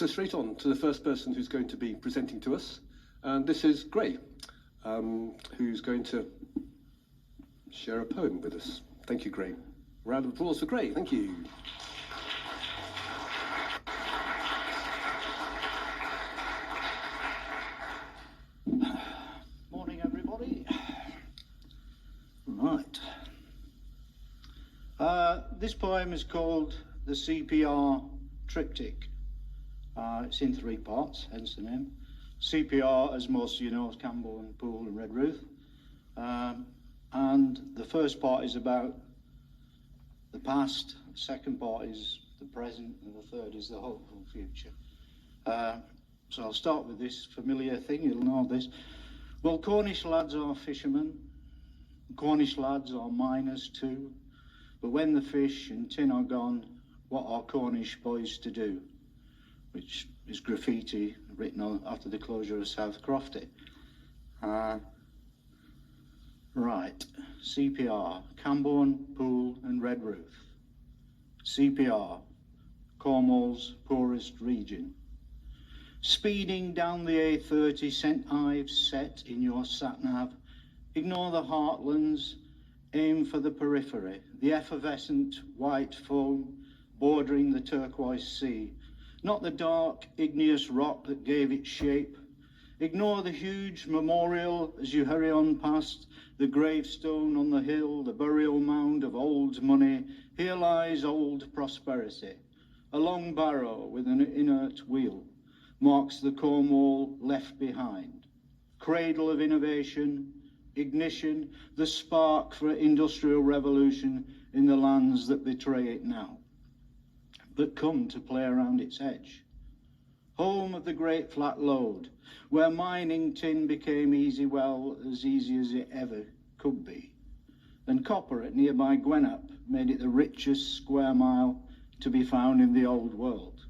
So straight on to the first person who's going to be presenting to us, and this is Gray, who's going to share a poem with us. Thank you, Gray. Round of applause for Gray. Thank you. Morning, everybody. Right. This poem is called the C.P.R. Triptych. It's in 3 parts, hence the name. C.P.R, as most of you know, is Camborne, Poole and Redruth. And the first part is about the past, the second part is the present, and the third is the hopeful future. So I'll start with this familiar thing, you'll know this. Well, Cornish lads are fishermen, Cornish lads are miners too, but when the fish and tin are gone, what are Cornish boys to do? Which is graffiti written on after the closure of South Crofty. Right, C.P.R, Camborne, Poole and Redruth. C.P.R, Cornwall's poorest region. Speeding down the A30, St Ives set in your sat-nav. Ignore the heartlands, aim for the periphery, the effervescent white foam bordering the turquoise sea. Not the dark, igneous rock that gave it shape. Ignore the huge memorial as you hurry on past, the gravestone on the hill, the burial mound of old money. Here lies old prosperity. A long barrow with an inert wheel marks the Cornwall left behind. Cradle of innovation, ignition, the spark for industrial revolution in the lands that betray it now, but come to play around its edge. Home of the great flat lode, where mining tin became easy, well, as easy as it ever could be. And copper at nearby Gwenup made it the richest square mile to be found in the old world.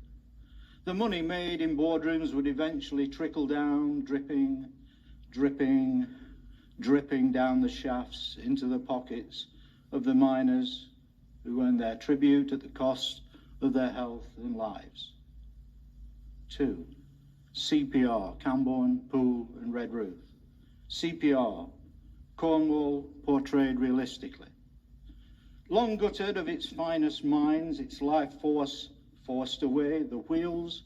The money made in boardrooms would eventually trickle down, dripping, dripping, dripping down the shafts into the pockets of the miners who earned their tribute at the cost of their health and lives. 2. C.P.R, Camborne, Poole and Redruth. C.P.R, Cornwall portrayed realistically. Long gutted of its finest mines, its life force forced away, the wheels,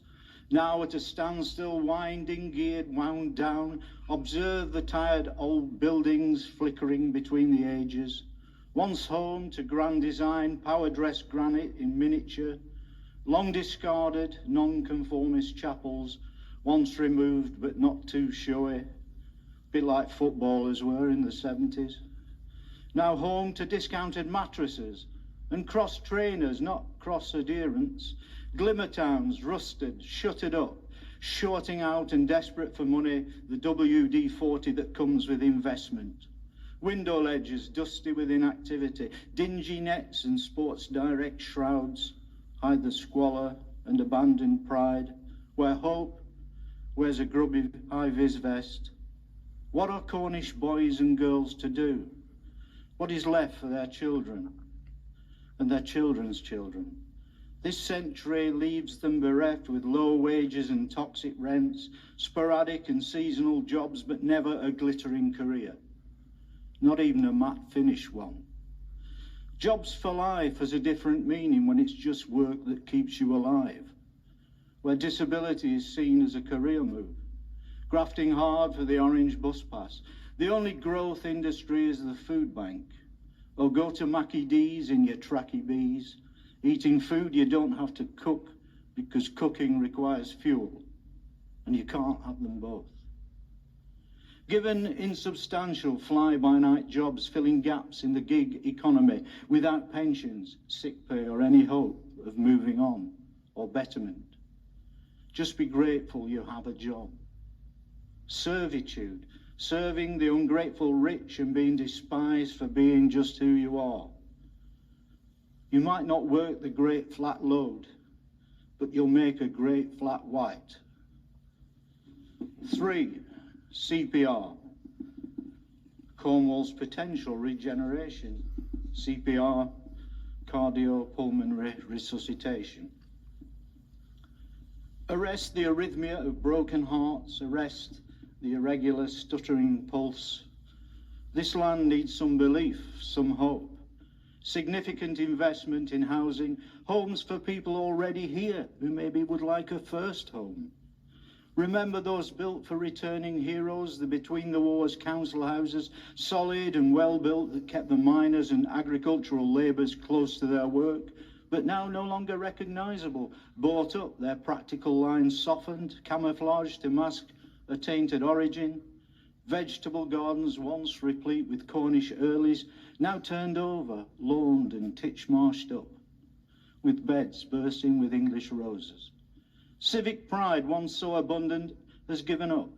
now at a standstill, winding, geared, wound down. Observe the tired old buildings flickering between the ages. Once home to grand design, power-dressed granite in miniature, long discarded, non-conformist chapels, once removed but not too showy, a bit like footballers were in the 70s. Now home to discounted mattresses and cross trainers, not cross adherents. Glimmer towns, rusted, shuttered up, shorting out and desperate for money, the WD-40 that comes with investment. Window ledges dusty with inactivity, dingy nets and Sports Direct shrouds hide the squalor and abandoned pride. Where hope wears a grubby high-vis vest. What are Cornish boys and girls to do? What is left for their children and their children's children? This century leaves them bereft with low wages and toxic rents, sporadic and seasonal jobs, but never a glittering career, not even a matte finish one. Jobs for life has a different meaning when it's just work that keeps you alive, where disability is seen as a career move, grafting hard for the orange bus pass. The only growth industry is the food bank, or go to Mackie D's in your tracky bees, eating food you don't have to cook because cooking requires fuel, and you can't have them both. Given insubstantial fly-by-night jobs filling gaps in the gig economy without pensions, sick pay or any hope of moving on or betterment. Just be grateful you have a job. Servitude, serving the ungrateful rich and being despised for being just who you are. You might not work the great flat load, but you'll make a great flat white. 3. C.P.R, Cornwall's potential regeneration. Arrest the arrhythmia of broken hearts, arrest the irregular, stuttering pulse. This land needs some belief, some hope. Significant investment in housing, homes for people already here who maybe would like a first home. Remember those built for returning heroes, the between the wars council houses, solid and well built, that kept the miners and agricultural labourers close to their work, but now no longer recognisable, bought up, their practical lines softened, camouflaged to mask a tainted origin. Vegetable gardens once replete with Cornish earlies, now turned over, lawned and titch-marshed up, with beds bursting with English roses. Civic pride, once so abundant, has given up,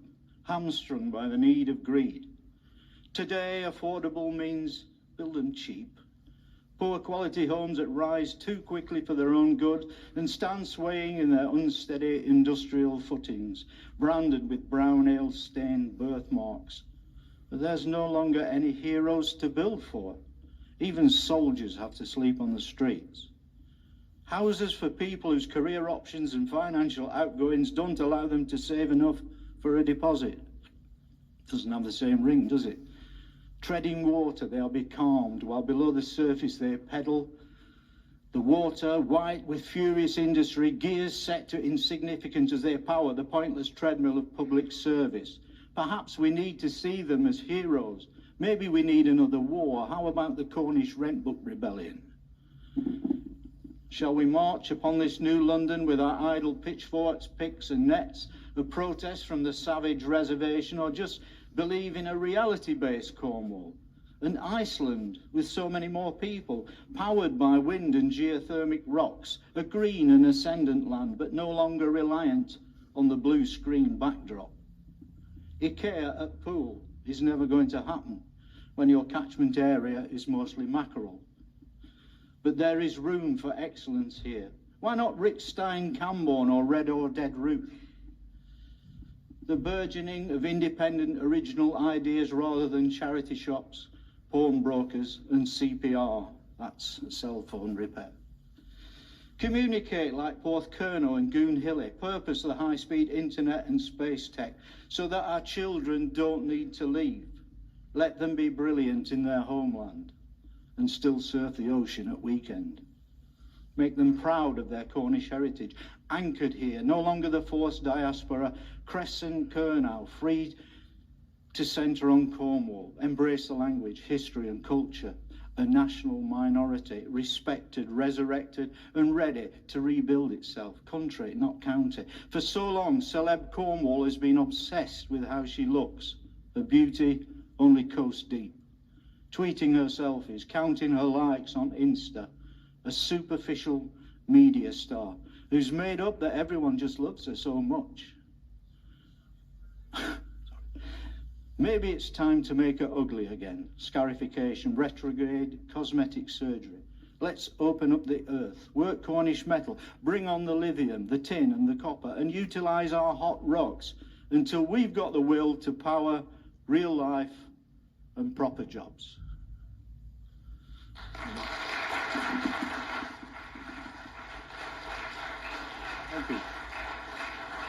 hamstrung by the need of greed. Today, affordable means build them cheap. Poor quality homes that rise too quickly for their own good and stand swaying in their unsteady industrial footings, branded with brown ale-stained birthmarks. But there's no longer any heroes to build for. Even soldiers have to sleep on the streets. Houses for people whose career options and financial outgoings don't allow them to save enough for a deposit. Doesn't have the same ring, does it? Treading water, they'll be calmed, while below the surface they pedal. The water, white with furious industry, gears set to insignificance as they power the pointless treadmill of public service. Perhaps we need to see them as heroes. Maybe we need another war. How about the Cornish Rent Book Rebellion? Shall we march upon this new London with our idle pitchforks, picks and nets of protest from the savage reservation, or just believe in a reality-based Cornwall? An Iceland with so many more people, powered by wind and geothermic rocks, a green and ascendant land, but no longer reliant on the blue screen backdrop. IKEA at Poole is never going to happen when your catchment area is mostly mackerel. But there is room for excellence here. Why not Rick Stein Camborne or Red or Dead Ruth? The burgeoning of independent original ideas rather than charity shops, pawnbrokers and C.P.R. That's cell phone repair. Communicate like Porthcurno and Goonhilly, purpose the high-speed internet and space tech so that our children don't need to leave. Let them be brilliant in their homeland and still surf the ocean at weekend. Make them proud of their Cornish heritage, anchored here, no longer the forced diaspora, Crescent Kernow, free to centre on Cornwall, embrace the language, history and culture, a national minority, respected, resurrected and ready to rebuild itself, country, not county. For so long, celeb Cornwall has been obsessed with how she looks, her beauty only coast deep. Tweeting her selfies, counting her likes on Insta, a superficial media star who's made up that everyone just loves her so much. Maybe it's time to make her ugly again. Scarification, retrograde, cosmetic surgery. Let's open up the earth, work Cornish metal, bring on the lithium, the tin and the copper, and utilise our hot rocks until we've got the will to power real life and proper jobs. Thank you.